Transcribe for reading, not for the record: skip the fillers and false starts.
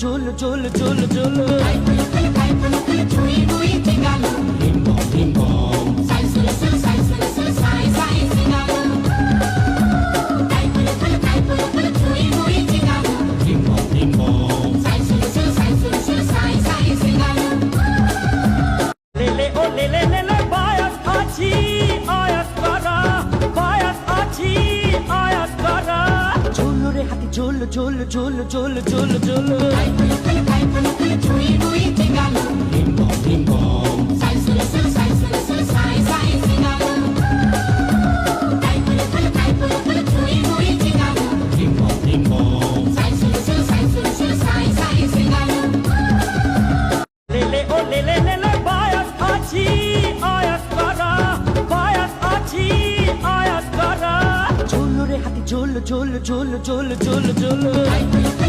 ঝোল ঝোল ঝোল ঝোল লেলে ও লেলে লেলে বায়াস আছি আয়াস করা বায়াস আছি আয়াস করা ঝোল রে হাতি ঝোল ঝোল ঝোল ঝোল ঝোল ঝোল লেলে ও লেলে লেলে বায়াস আছি আয়াস করা বায়াস আছি আয়াস করা ঝোল রে হাতি ঝোল ঝোল ঝোল ঝোল ঝোল ঝোল